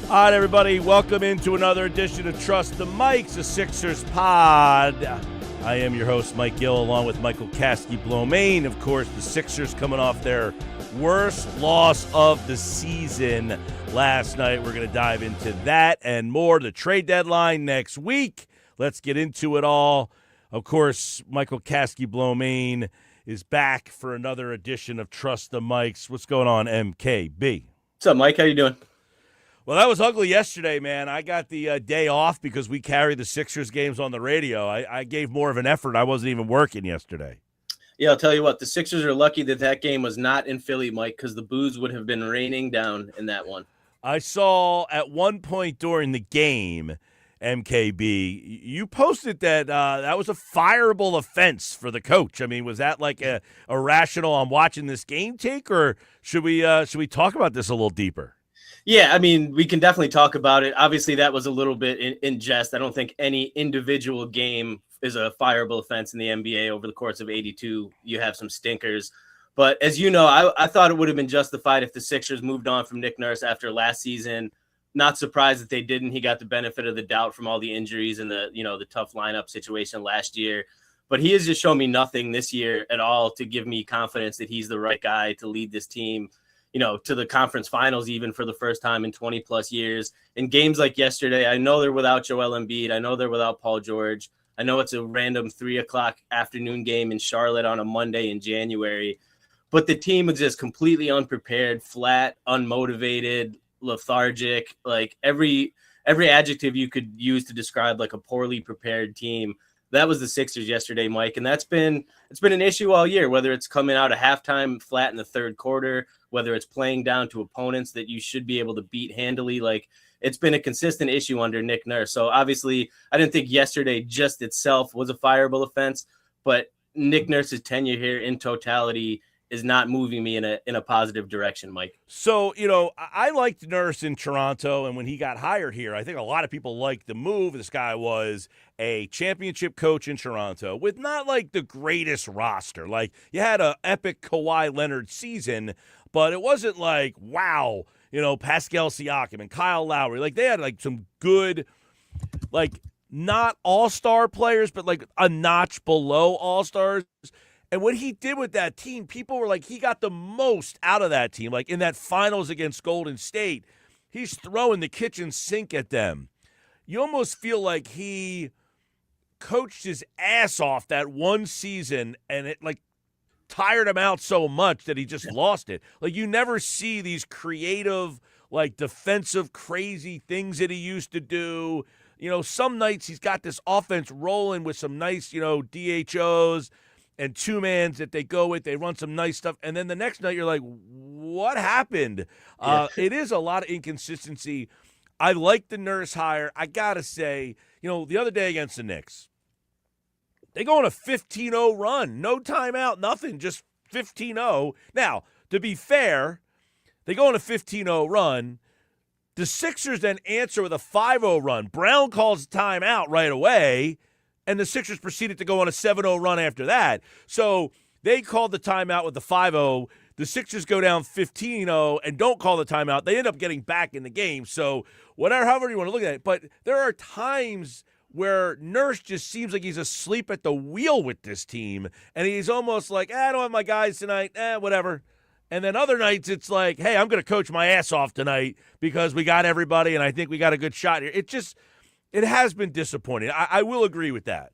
All right, everybody, welcome into another edition of Trust the Mics, a Sixers pod. I am your host, Mike Gill, along with Michael Kasky-Blomain. Of course, the Sixers coming off their worst loss of the season last night. We're going to dive into that and more. The trade deadline next week. Let's get into it all. Of course, Michael Kasky-Blomain is back for another edition of Trust the Mics. What's going on, MKB? What's up, Mike? How you doing? Well, that was ugly yesterday, man. I got the day off because we carry the Sixers games on the radio. I gave more of an effort. I wasn't even working yesterday. Yeah, I'll tell you what. The Sixers are lucky that game was not in Philly, Mike, because the booze would have been raining down in that one. I saw at one point during the game, MKB, you posted that that was a fireable offense for the coach. I mean, was that like a irrational I'm watching this game take, or should we talk about this a little deeper? Yeah, I mean, we can definitely talk about it. Obviously, that was a little bit in jest. I don't think any individual game is a fireable offense in the NBA. Over the course of 82, you have some stinkers. But as you know, I thought it would have been justified if the Sixers moved on from Nick Nurse after last season. Not surprised that they didn't. He got the benefit of the doubt from all the injuries and the tough lineup situation last year. But he has just shown me nothing this year at all to give me confidence that he's the right guy to lead this team, to the conference finals, even for the first time in 20 plus years. In games like yesterday, I know they're without Joel Embiid. I know they're without Paul George. I know it's a random 3:00 afternoon game in Charlotte on a Monday in January, but the team was just completely unprepared, flat, unmotivated, lethargic, like every adjective you could use to describe like a poorly prepared team. That was the Sixers yesterday, Mike. And it's been an issue all year, whether it's coming out of halftime flat in the third quarter, whether it's playing down to opponents that you should be able to beat handily. Like, it's been a consistent issue under Nick Nurse. So obviously I didn't think yesterday just itself was a fireable offense, but Nick Nurse's tenure here in totality is not moving me in a positive direction, Mike. So, I liked Nurse in Toronto, and when he got hired here, I think a lot of people liked the move. This guy was a championship coach in Toronto with not like the greatest roster. Like, you had an epic Kawhi Leonard season, but it wasn't like, wow, Pascal Siakam and Kyle Lowry. Like, they had like some good, like, not all-star players, but like a notch below all-stars. And what he did with that team, people were like, he got the most out of that team. Like in that finals against Golden State, he's throwing the kitchen sink at them. You almost feel like he coached his ass off that one season, and it like tired him out so much that he just lost it. Like, you never see these creative, like defensive, crazy things that he used to do. Some nights he's got this offense rolling with some nice, DHOs and two-mans that they go with. They run some nice stuff. And then the next night you're like, what happened? It is a lot of inconsistency. I like the Nurse hire. I got to say, the other day against the Knicks, they go on a 15-0 run. No timeout, nothing, just 15-0. Now, to be fair, they go on a 15-0 run. The Sixers then answer with a 5-0 run. Brown calls timeout right away, and the Sixers proceeded to go on a 7-0 run after that. So they called the timeout with the 5-0. The Sixers go down 15-0 and don't call the timeout. They end up getting back in the game. So however you want to look at it. But there are times where Nurse just seems like he's asleep at the wheel with this team, and he's almost like, I don't have my guys tonight, whatever. And then other nights it's like, hey, I'm going to coach my ass off tonight because we got everybody and I think we got a good shot here. It has been disappointing. I will agree with that.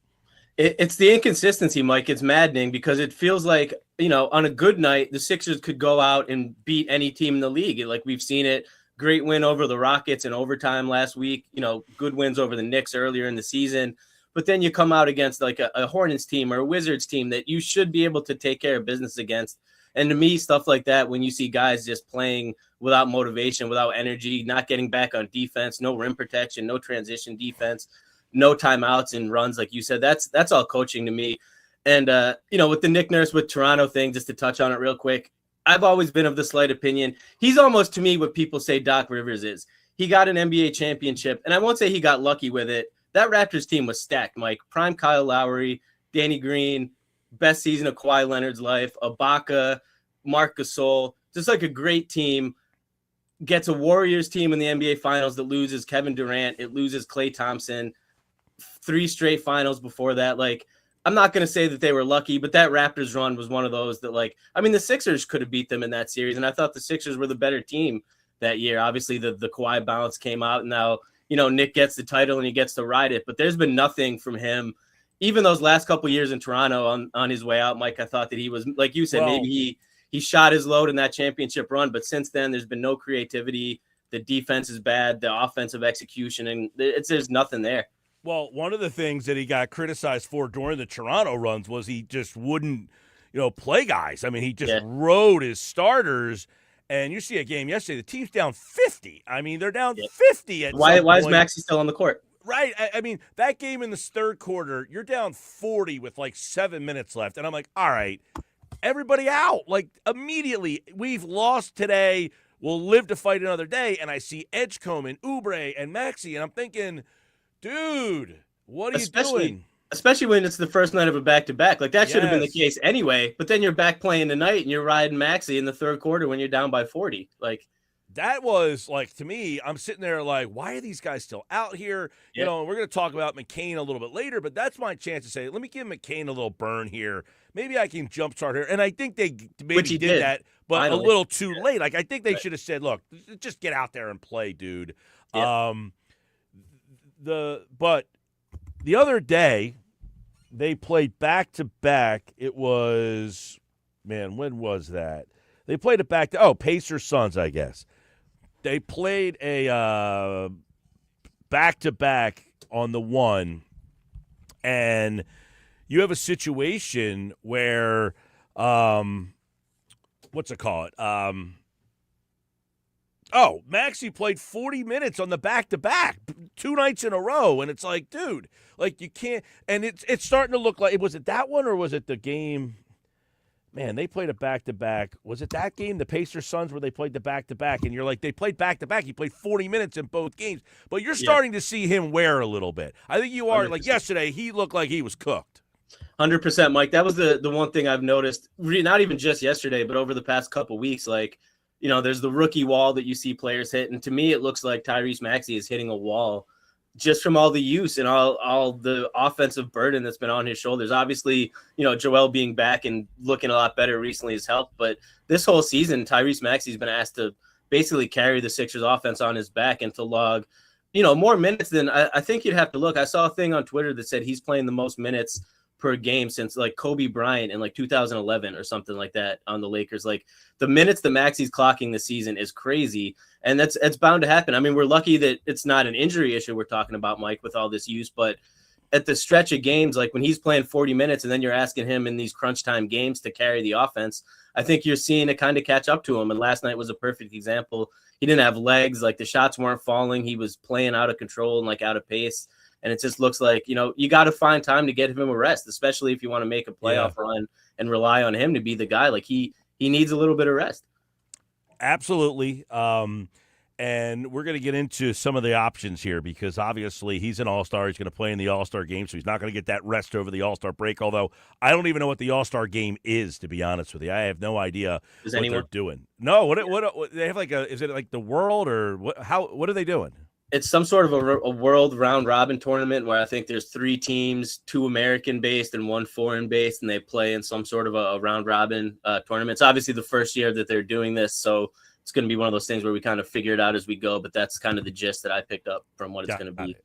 It's the inconsistency, Mike. It's maddening because it feels like, on a good night, the Sixers could go out and beat any team in the league. Like, we've seen it. Great win over the Rockets in overtime last week. Good wins over the Knicks earlier in the season. But then you come out against like a Hornets team or a Wizards team that you should be able to take care of business against. And to me, stuff like that, when you see guys just playing without motivation, without energy, not getting back on defense, no rim protection, no transition defense, no timeouts and runs, like you said, that's all coaching to me. And, with the Nick Nurse with Toronto thing, just to touch on it real quick, I've always been of the slight opinion. He's almost, to me, what people say Doc Rivers is. He got an NBA championship, and I won't say he got lucky with it. That Raptors team was stacked, Mike. Prime Kyle Lowry, Danny Green, best season of Kawhi Leonard's life, Ibaka, Marc Gasol, just like a great team. gets a Warriors team in the NBA Finals that loses Kevin Durant, it loses Klay Thompson, 3 straight finals before that. Like, I'm not going to say that they were lucky, but that Raptors run was one of those that, like, I mean, the Sixers could have beat them in that series, and I thought the Sixers were the better team that year. Obviously, the Kawhi balance came out, and now, Nick gets the title and he gets to ride it, but there's been nothing from him. Even those last couple years in Toronto on his way out, Mike, I thought that he was, like you said, maybe he shot his load in that championship run, but since then there's been no creativity. The defense is bad, the offensive execution, and there's nothing there. Well, one of the things that he got criticized for during the Toronto runs was he just wouldn't, play guys. I mean, he just rode his starters. And you see a game yesterday, the team's down 50. I mean, they're down 50 at Why is Maxey still on the court? Right. I mean, that game in the third quarter, you're down 40 with like 7 minutes left. And I'm like, all right, everybody out. Like, immediately, we've lost today. We'll live to fight another day. And I see Edgecombe and Oubre and Maxey, and I'm thinking, dude, what are you doing? Especially when it's the first night of a back-to-back. Like, that should have been the case anyway. But then you're back playing tonight, and you're riding Maxey in the third quarter when you're down by 40. Like, that was, like, to me, I'm sitting there like, why are these guys still out here? We're going to talk about McCain a little bit later, but that's my chance to say, let me give McCain a little burn here. Maybe I can jumpstart here. And I think they maybe did that, but finally, a little too late. Like, I think they should have said, look, just get out there and play, dude. Yeah. But the other day, they played back-to-back. It was, when was that? They played it Pacers Suns, I guess. They played a back-to-back on the one, and you have a situation where, what's it called? Maxey played 40 minutes on the back-to-back 2 nights in a row, and it's like, dude, like, you can't – and it's starting to look like – was it that one or was it the game – man, they played a back-to-back. Was it that game, the Pacers Suns, where they played the back-to-back? And you're like, they played back-to-back. He played 40 minutes in both games. But you're starting to see him wear a little bit. I think you are. 100%. Like yesterday, he looked like he was cooked. 100%, Mike. That was the one thing I've noticed, not even just yesterday, but over the past couple weeks. Like, there's the rookie wall that you see players hit. And to me, it looks like Tyrese Maxey is hitting a wall just from all the use and all the offensive burden that's been on his shoulders. Obviously, Joel being back and looking a lot better recently has helped. But this whole season, Tyrese Maxey's been asked to basically carry the Sixers offense on his back and to log, more minutes than I think you'd have to look. I saw a thing on Twitter that said he's playing the most minutes per game since like Kobe Bryant in like 2011 or something like that on the Lakers. Like, the minutes that Maxey's clocking this season is crazy, and it's bound to happen. I mean, we're lucky that it's not an injury issue we're talking about, Mike, with all this use, but at the stretch of games, like when he's playing 40 minutes and then you're asking him in these crunch time games to carry the offense, I think you're seeing it kind of catch up to him. And last night was a perfect example. He didn't have legs, like the shots weren't falling. He was playing out of control and like out of pace. And it just looks like, you got to find time to get him a rest, especially if you want to make a playoff run and rely on him to be the guy. Like, he needs a little bit of rest. Absolutely. And we're going to get into some of the options here because obviously he's an All-Star. He's going to play in the All-Star game, so he's not going to get that rest over the All-Star break, although I don't even know what the All-Star game is, to be honest with you. I have no idea they're doing. No, what they have is it like the World or what are they doing? It's some sort of a world round robin tournament where I think there's 3 teams, 2 American based and 1 foreign based, and they play in some sort of a round robin tournament. It's obviously the first year that they're doing this, so it's going to be one of those things where we kind of figure it out as we go. But that's kind of the gist that I picked up from what it's going to be.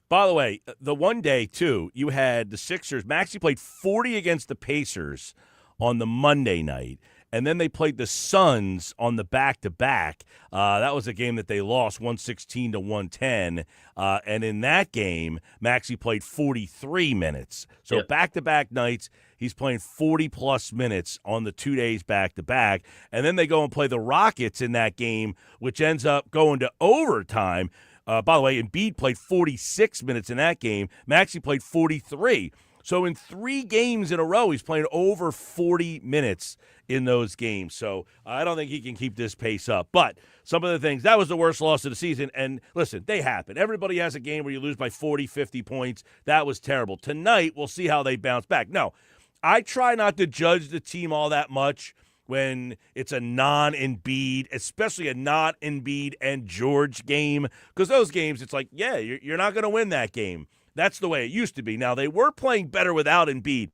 By the way, the one day too, you had the Sixers. Maxey played 40 against the Pacers on the Monday night. And then they played the Suns on the back-to-back. That was a game that they lost 116-110. And in that game, Maxey played 43 minutes. So back-to-back nights, he's playing 40-plus minutes on the 2 days back-to-back. And then they go and play the Rockets in that game, which ends up going to overtime. By the way, Embiid played 46 minutes in that game. Maxey played 43. So in 3 games in a row, he's playing over 40 minutes in those games. So I don't think he can keep this pace up. But some of the things, that was the worst loss of the season. And listen, they happen. Everybody has a game where you lose by 40, 50 points. That was terrible. Tonight, we'll see how they bounce back. No, I try not to judge the team all that much when it's a non-Embiid, especially a non-Embiid and George game, because those games, it's like, yeah, you're not going to win that game. That's the way it used to be. Now, they were playing better without Embiid,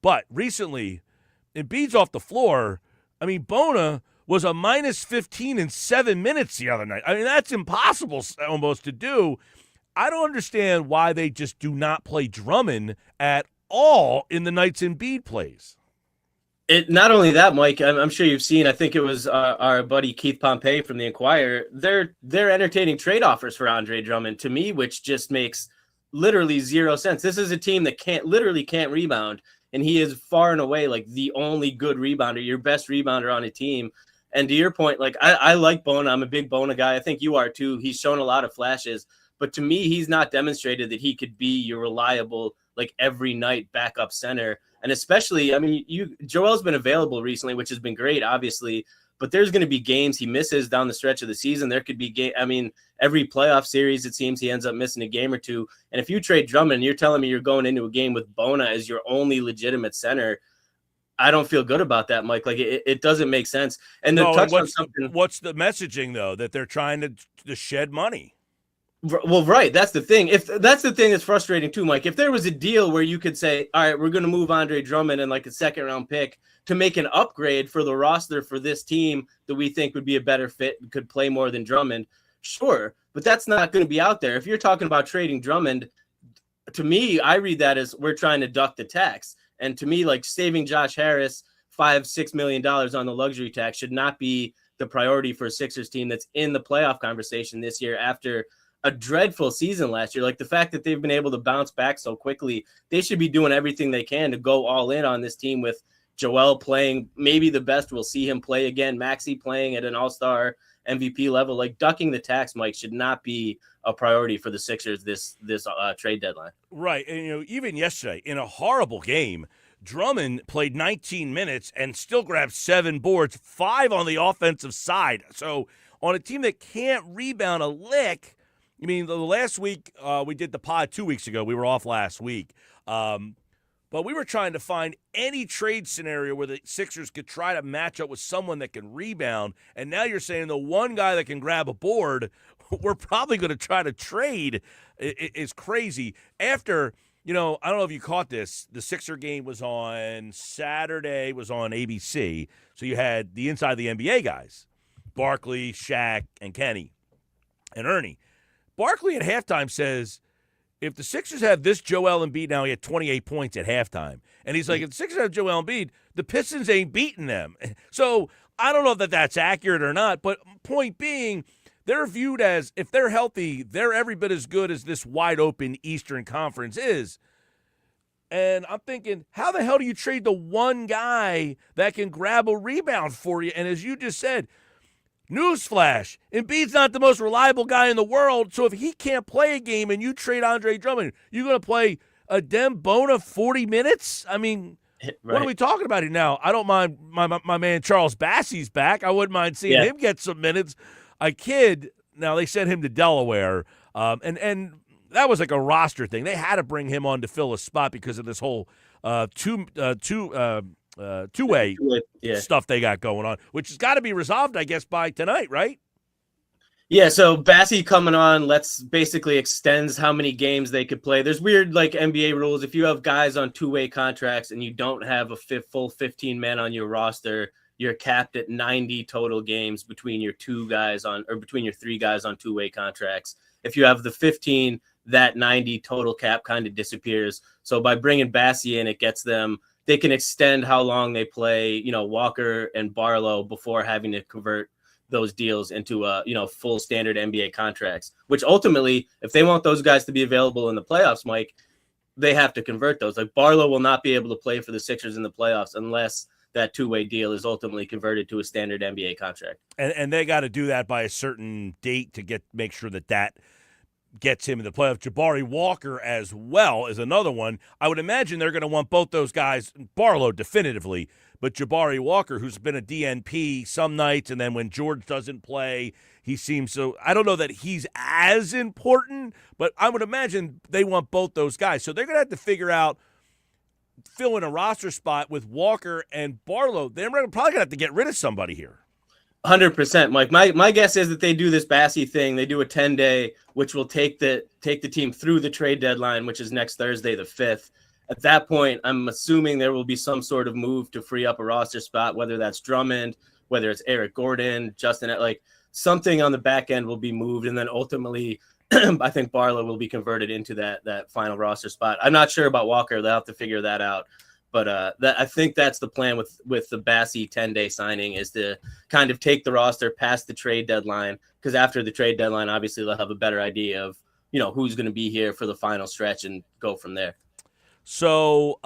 but recently, Embiid's off the floor. I mean, Bona was a minus 15 in 7 minutes the other night. I mean, that's impossible almost to do. I don't understand why they just do not play Drummond at all in the nights Embiid plays. It not only that, Mike. I'm sure you've seen. I think it was our buddy Keith Pompey from the Inquirer. They're entertaining trade offers for Andre Drummond to me, which just makes literally zero sense. This is a team that can't rebound, and he is far and away like the only good rebounder, your best rebounder on a team. And to your point, like I like Bona. I'm a big Bona guy. I think you are too. He's shown a lot of flashes, but to me, he's not demonstrated that he could be your reliable, like every night backup center. And especially, I mean, Joel's been available recently, which has been great, obviously, but there's going to be games he misses down the stretch of the season. There could be every playoff series, it seems he ends up missing a game or two. And if you trade Drummond, you're telling me you're going into a game with Bona as your only legitimate center. I don't feel good about that, Mike. Like it doesn't make sense. And to touch on something, what's the messaging though, that they're trying to shed money? Well, right. That's the thing. If that's the thing that's frustrating too, Mike. If there was a deal where you could say, all right, we're going to move Andre Drummond and like a second round pick to make an upgrade for the roster for this team that we think would be a better fit and could play more than Drummond, sure. But that's not going to be out there. If you're talking about trading Drummond, to me, I read that as we're trying to duck the tax. And to me, like saving Josh Harris $5-6 million on the luxury tax should not be the priority for a Sixers team that's in the playoff conversation this year after a dreadful season last year. Like the fact that they've been able to bounce back so quickly, they should be doing everything they can to go all in on this team with Joel playing maybe the best we'll see him play again, Maxey playing at an all-star MVP level. Like ducking the tax, Mike, should not be a priority for the Sixers this trade deadline. Right. And, even yesterday in a horrible game, Drummond played 19 minutes and still grabbed 7 boards, 5 on the offensive side. So on a team that can't rebound a lick, I mean, the last week we did the pod 2 weeks ago. We were off last week. But we were trying to find any trade scenario where the Sixers could try to match up with someone that can rebound. And now you're saying the one guy that can grab a board, we're probably going to try to trade is crazy. After, I don't know if you caught this, the Sixer game was on Saturday, was on ABC. So you had the inside of the NBA guys, Barkley, Shaq, and Kenny, and Ernie. Barkley at halftime says, if the Sixers have this Joel Embiid, now he had 28 points at halftime, and he's like, if the Sixers have Joel Embiid, the Pistons ain't beating them. So I don't know that that's accurate or not, but point being, they're viewed as, if they're healthy, they're every bit as good as this wide-open Eastern Conference is. And I'm thinking, how the hell do you trade the one guy that can grab a rebound for you? And as you just said, newsflash, Embiid's not the most reliable guy in the world, so if he can't play a game and you trade Andre Drummond, you're going to play a Dem Bona 40 minutes? I mean, right. What are we talking about here now? I don't mind my man Charles Bassey's back. I wouldn't mind seeing him get some minutes. A kid, now they sent him to Delaware, and that was like a roster thing. They had to bring him on to fill a spot because of this whole two-way stuff they got going on, which has got to be resolved, I guess, by tonight, right? Yeah, so Bassey coming on basically extends how many games they could play. There's weird like NBA rules. If you have guys on two-way contracts and you don't have a full 15 men on your roster, you're capped at 90 total games between your between your 3 guys on two-way contracts. If you have the 15, that 90 total cap kind of disappears. So by bringing Bassey in, it gets them. They can extend how long they play, Walker and Barlow before having to convert those deals into full standard NBA contracts, which ultimately, if they want those guys to be available in the playoffs, Mike, they have to convert those. Like Barlow will not be able to play for the Sixers in the playoffs unless that two-way deal is ultimately converted to a standard NBA contract. And they got to do that by a certain date to make sure that gets him in the playoffs. Jabari Walker as well is another one. I would imagine they're going to want both those guys, Barlow definitively, but Jabari Walker, who's been a DNP some nights, and then when George doesn't play, he seems so – I don't know that he's as important, but I would imagine they want both those guys. So they're going to have to figure out fill in a roster spot with Walker and Barlow, they're probably going to have to get rid of somebody here. 100%, Mike. My guess is that they do this Bassey thing. They do a 10-day, which will take the team through the trade deadline, which is next Thursday, the 5th. At that point, I'm assuming there will be some sort of move to free up a roster spot, whether that's Drummond, whether it's Eric Gordon, Justin, like something on the back end will be moved. And then ultimately, I think Barlow will be converted into that final roster spot. I'm not sure about Walker. They'll have to figure that out. But I think that's the plan with the Bassey 10-day signing, is to kind of take the roster past the trade deadline, because after the trade deadline, obviously they'll have a better idea of, who's going to be here for the final stretch and go from there. So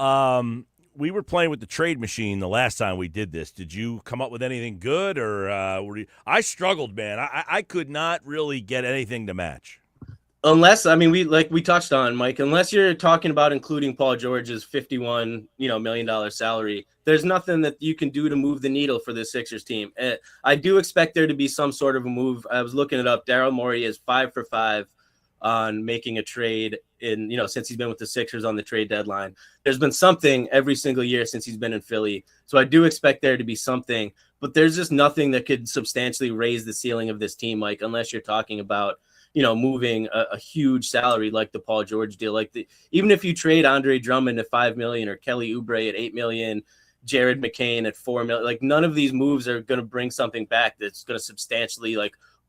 we were playing with the trade machine the last time we did this. Did you come up with anything good, or I struggled, man. I could not really get anything to match. Unless, we touched on, Mike, unless you're talking about including Paul George's $51 million salary, there's nothing that you can do to move the needle for the Sixers team. I do expect there to be some sort of a move. I was looking it up. Daryl Morey is 5 for 5 on making a trade since he's been with the Sixers on the trade deadline. There's been something every single year since he's been in Philly. So I do expect there to be something, but there's just nothing that could substantially raise the ceiling of this team, Mike, unless you're talking about moving a huge salary like the Paul George deal. Even if you trade Andre Drummond at $5 million or Kelly Oubre at $8 million, Jared McCain at $4 million, none of these moves are going to bring something back that's going to substantially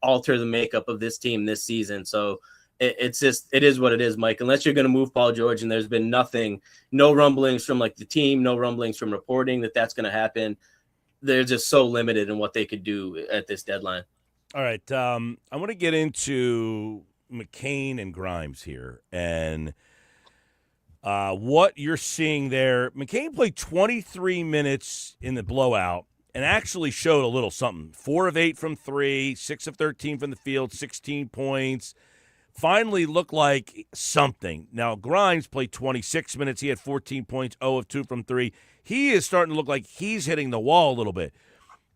alter the makeup of this team this season. So it is what it is, Mike. Unless you're going to move Paul George, and there's been no rumblings from the team, no rumblings from reporting that's going to happen. They're just so limited in what they could do at this deadline. All right, I want to get into McCain and Grimes here and what you're seeing there. McCain played 23 minutes in the blowout and actually showed a little something. 4 of 8 from 3, 6 of 13 from the field, 16 points. Finally looked like something. Now, Grimes played 26 minutes. He had 14 points, 0 of 2 from 3. He is starting to look like he's hitting the wall a little bit.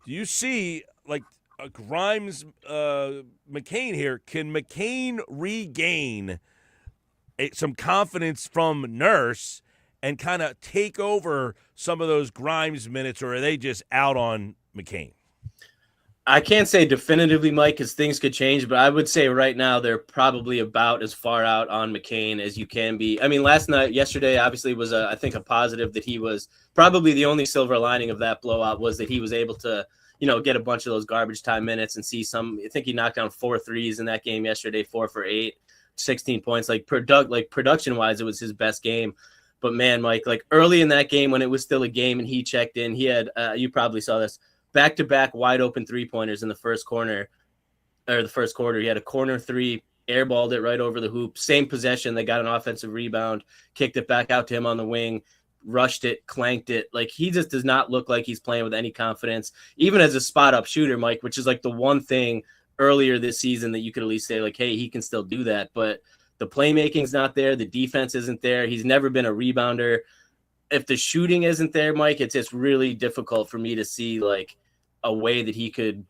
Do you see, Grimes, McCain here? Can McCain regain some confidence from Nurse and kind of take over some of those Grimes minutes, or are they just out on McCain? I can't say definitively, Mike, because things could change, but I would say right now they're probably about as far out on McCain as you can be. Yesterday, obviously was I think a positive that he was probably the only silver lining of that blowout was that he was able to get a bunch of those garbage time minutes and see some. I think he knocked down 4 threes in that game yesterday, 4 for 8, 16 points. Production wise, it was his best game. But man, Mike, early in that game when it was still a game and he checked in, he had you probably saw this, back-to-back wide open 3-pointers in the first quarter. He had a corner 3, airballed it right over the hoop. Same possession, they got an offensive rebound, kicked it back out to him on the wing, rushed it, clanked it. He just does not look like he's playing with any confidence, even as a spot-up shooter, Mike, which is the one thing earlier this season that you could at least say, hey, he can still do that. But the playmaking's not there. The defense isn't there. He's never been a rebounder. If the shooting isn't there, Mike, it's just really difficult for me to see a way that he could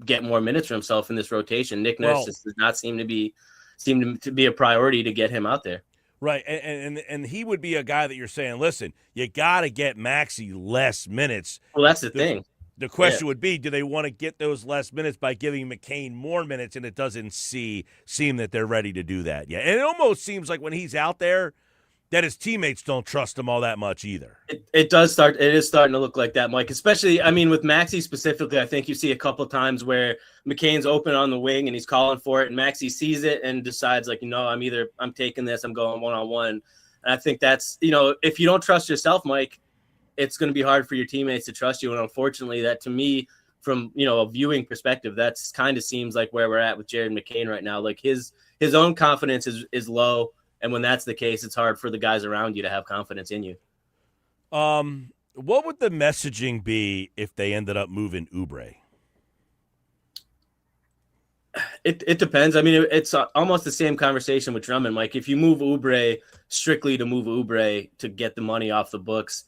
get more minutes for himself in this rotation. Nick Nurse just does not seem to be a priority to get him out there. Right, and he would be a guy that you're saying, listen, you got to get Maxey less minutes. Well, that's the thing. The question would be, do they want to get those less minutes by giving McCain more minutes? And it doesn't seem that they're ready to do that yet. And it almost seems like when he's out there, that his teammates don't trust him all that much either. It is starting to look like that, Mike, especially, with Maxey specifically. I think you see a couple times where McCain's open on the wing and he's calling for it and Maxey sees it and decides I'm taking this, I'm going one-on-one. And I think that's, if you don't trust yourself, Mike, it's going to be hard for your teammates to trust you. And unfortunately that, to me, from, a viewing perspective, that's kind of seems like where we're at with Jared McCain right now. His own confidence is low. And when that's the case, it's hard for the guys around you to have confidence in you. What would the messaging be if they ended up moving Oubre? It depends. It's almost the same conversation with Drummond. If you move Oubre strictly to move Oubre to get the money off the books,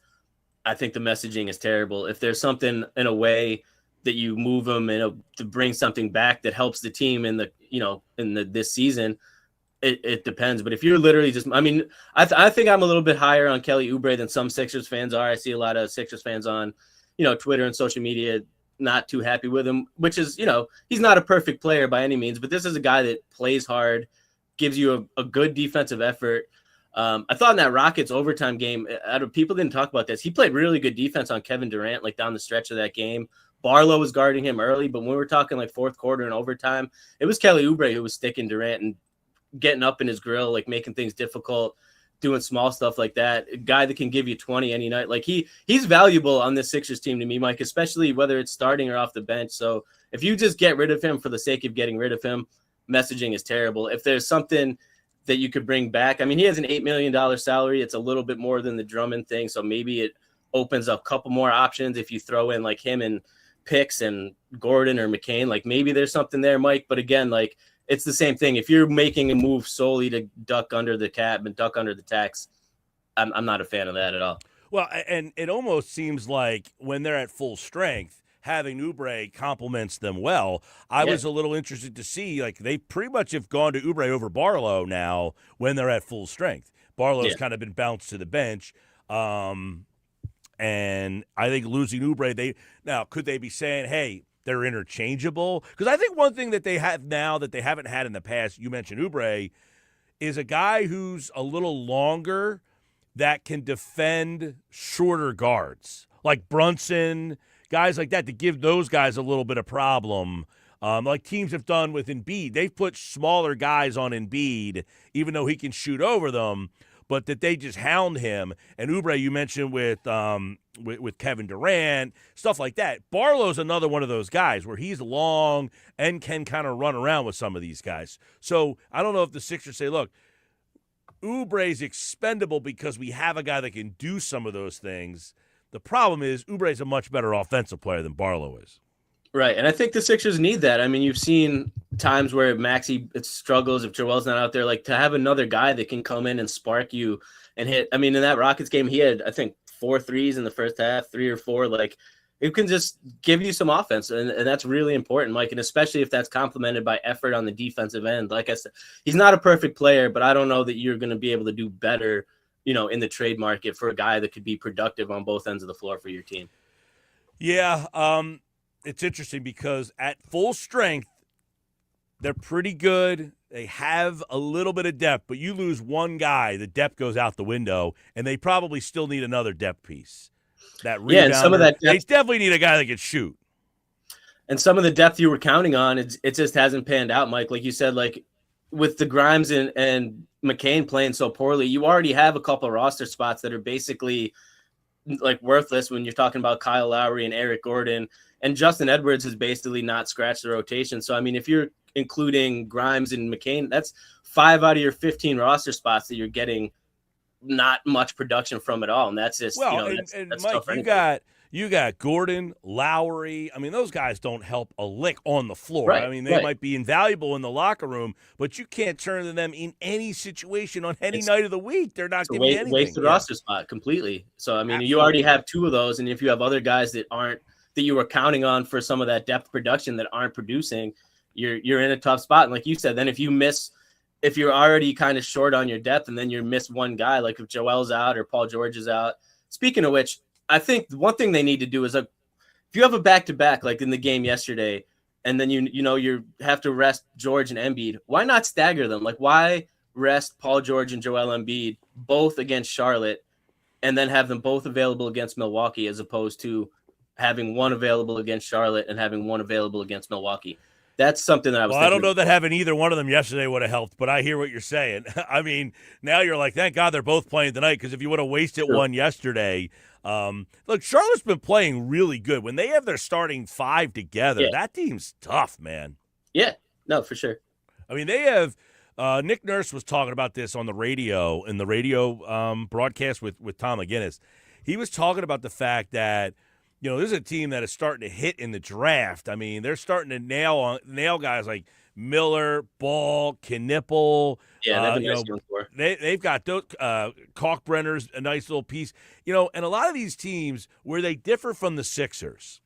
I think the messaging is terrible. If there's something in a way that you move him to bring something back that helps the team in this season, It depends, but if you're literally just, I mean, I think I'm a little bit higher on Kelly Oubre than some Sixers fans are. I see a lot of Sixers fans on, Twitter and social media not too happy with him, which is, he's not a perfect player by any means, but this is a guy that plays hard, gives you a good defensive effort. I thought in that Rockets overtime game, people didn't talk about this. He played really good defense on Kevin Durant, like down the stretch of that game. Barlow was guarding him early, but when we were talking like fourth quarter and overtime, it was Kelly Oubre who was sticking Durant and getting up in his grill, like making things difficult, doing small stuff like that. A guy that can give you 20 any night. Like he's valuable on this Sixers team to me, Mike, especially whether it's starting or off the bench. So if you just get rid of him for the sake of getting rid of him, messaging is terrible. If there's something that you could bring back, I mean, he has an $8 million salary. It's a little bit more than the Drummond thing. So maybe it opens up a couple more options if you throw in like him and Picks and Gordon or McCain. Like maybe there's something there, Mike. But again, like it's the same thing. If you're making a move solely to duck under the cap and duck under the tax, I'm not a fan of that at all. Well, and it almost seems like when they're at full strength, having Oubre complements them well. I was a little interested to see, like, they pretty much have gone to Oubre over Barlow now when they're at full strength. Barlow's kind of been bounced to the bench. And I think losing Oubre, could they be saying, hey, they're interchangeable? Because I think one thing that they have now that they haven't had in the past, you mentioned Oubre, is a guy who's a little longer that can defend shorter guards, like Brunson, guys like that, to give those guys a little bit of problem, like teams have done with Embiid. They've put smaller guys on Embiid, even though he can shoot over them, but that they just hound him. And Oubre, you mentioned with Kevin Durant, stuff like that. Barlow's another one of those guys where he's long and can kind of run around with some of these guys. So I don't know if the Sixers say, look, Oubre's expendable because we have a guy that can do some of those things. The problem is Oubre's a much better offensive player than Barlow is. Right, and I think the Sixers need that. I mean, you've seen times where Maxey struggles if Joel's not out there. Like, to have another guy that can come in and spark you and hit. I mean, in that Rockets game, he had, I think, 4 threes in the first half, 3 or 4. Like, it can just give you some offense, and that's really important, Mike, and especially if that's complemented by effort on the defensive end. Like I said, he's not a perfect player, but I don't know that you're going to be able to do better, in the trade market for a guy that could be productive on both ends of the floor for your team. Yeah, it's interesting because at full strength, they're pretty good. They have a little bit of depth, but you lose one guy, the depth goes out the window, and they probably still need another depth piece. That rebounder, and some of that depth, they definitely need a guy that can shoot. And some of the depth you were counting on, it just hasn't panned out, Mike. Like you said, like with the Grimes and McCain playing so poorly, you already have a couple of roster spots that are basically like worthless when you're talking about Kyle Lowry and Eric Gordon. And Justin Edwards has basically not scratched the rotation. So, I mean, if you're including Grimes and McCain, that's 5 out of your 15 roster spots that you're getting not much production from at all. And that's just, that's Mike, you got Gordon, Lowry. I mean, those guys don't help a lick on the floor. Right, I mean, they might be invaluable in the locker room, but you can't turn to them in any situation on any night of the week. They're not giving you anything. Waste the roster spot completely. So, I mean, you already have 2 of those. And if you have other guys that you were counting on for some of that depth production that aren't producing, you're in a tough spot. And like you said, then if you're already kind of short on your depth and then you miss one guy, like if Joel's out or Paul George is out. Speaking of which, I think one thing they need to do is if you have a back-to-back like in the game yesterday, and then you have to rest George and Embiid, why not stagger them? Like, why rest Paul George and Joel Embiid both against Charlotte and then have them both available against Milwaukee as opposed to having one available against Charlotte and having one available against Milwaukee? That's something that I was thinking. I don't know that having either one of them yesterday would have helped, but I hear what you're saying. I mean, now you're like, thank God they're both playing tonight, because if you would have wasted one yesterday, look, Charlotte's been playing really good. When they have their starting 5 together, that team's tough, man. Yeah, no, for sure. I mean, they have Nick Nurse was talking about this on the radio, in the radio broadcast with Tom McGinnis. He was talking about the fact that, this is a team that is starting to hit in the draft. I mean, they're starting to nail guys like Miller, Ball, Knipple. Yeah, they've got those, Kalkbrenner's a nice little piece. And a lot of these teams where they differ from the Sixers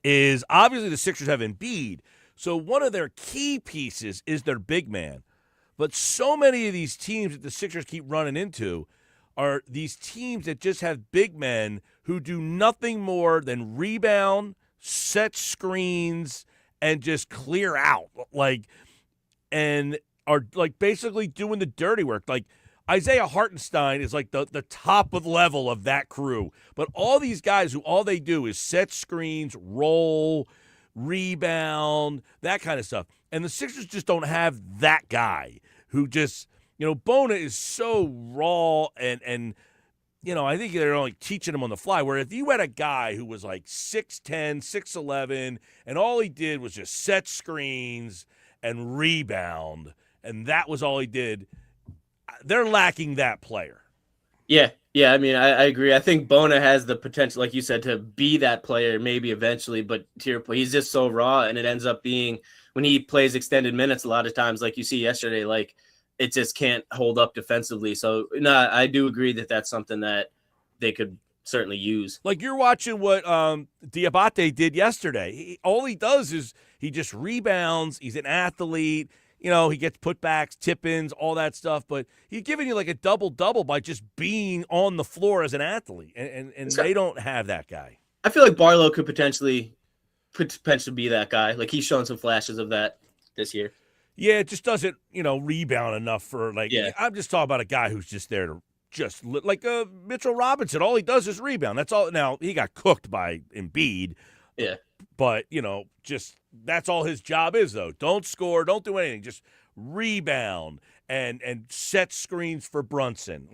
is obviously the Sixers have Embiid. So one of their key pieces is their big man. But so many of these teams that the Sixers keep running into are these teams that just have big men who do nothing more than rebound, set screens, and just clear out. And are basically doing the dirty work. Like Isaiah Hartenstein is like the top of the level of that crew. But all these guys who all they do is set screens, roll, rebound, that kind of stuff. And the Sixers just don't have that guy who just, Bona is so raw and I think they're only teaching him on the fly. Where if you had a guy who was like 6'10", 6'11", and all he did was just set screens and rebound, and that was all he did, they're lacking that player. Yeah. I mean, I agree. I think Bona has the potential, like you said, to be that player maybe eventually. But to your point, he's just so raw, and it ends up being when he plays extended minutes a lot of times, like you see yesterday, like it just can't hold up defensively. So, no, I do agree that that's something that they could certainly use. Like you're watching what Diabate did yesterday. All he does is he just rebounds. He's an athlete. He gets putbacks, tip-ins, all that stuff. But he's giving you like a double-double by just being on the floor as an athlete. And they don't have that guy. I feel like Barlow could potentially be that guy. Like he's shown some flashes of that this year. Yeah, it just doesn't, rebound enough for I'm just talking about a guy who's just there to just like Mitchell Robinson. All he does is rebound. That's all. Now, he got cooked by Embiid. Yeah. But, just that's all his job is, though. Don't score. Don't do anything. Just rebound and set screens for Brunson.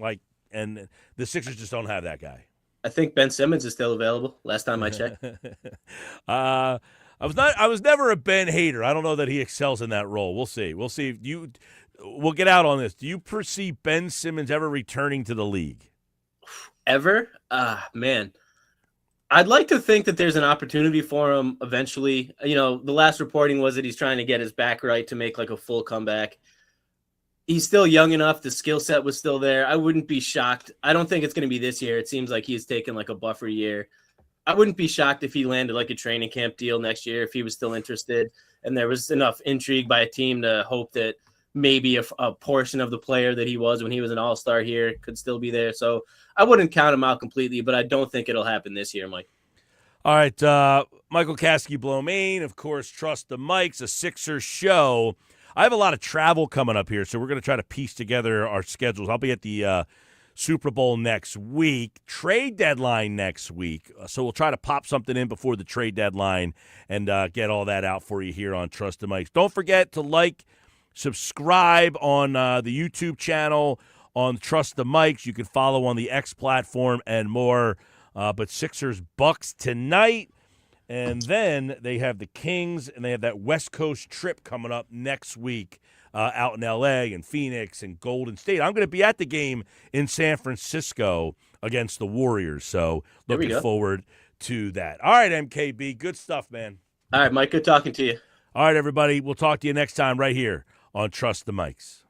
And the Sixers just don't have that guy. I think Ben Simmons is still available. Last time I checked. I was never a Ben hater. I don't know that he excels in that role. We'll see. We'll get out on this. Do you perceive Ben Simmons ever returning to the league? Ever? Man. I'd like to think that there's an opportunity for him eventually. The last reporting was that he's trying to get his back right to make like a full comeback. He's still young enough. The skill set was still there. I wouldn't be shocked. I don't think it's going to be this year. It seems like he's taken like a buffer year. I wouldn't be shocked if he landed like a training camp deal next year if he was still interested and there was enough intrigue by a team to hope that maybe a portion of the player that he was when he was an all-star here could still be there. So I wouldn't count him out completely, but I don't think it'll happen this year, Mike. All right. Michael Caskey-Blomain, of course, Trust the Mics, a Sixers show. I have a lot of travel coming up here, so we're going to try to piece together our schedules. I'll be at the Super Bowl next week, trade deadline next week. So we'll try to pop something in before the trade deadline and get all that out for you here on Trust the Mics. Don't forget to subscribe on the YouTube channel, on Trust the Mics. You can follow on the X platform and more. But Sixers Bucks tonight, and then they have the Kings, and they have that West Coast trip coming up next week out in L.A. and Phoenix and Golden State. I'm going to be at the game in San Francisco against the Warriors, so looking forward to that. All right, MKB, good stuff, man. All right, Mike, good talking to you. All right, everybody, we'll talk to you next time right here on Trust the Mics.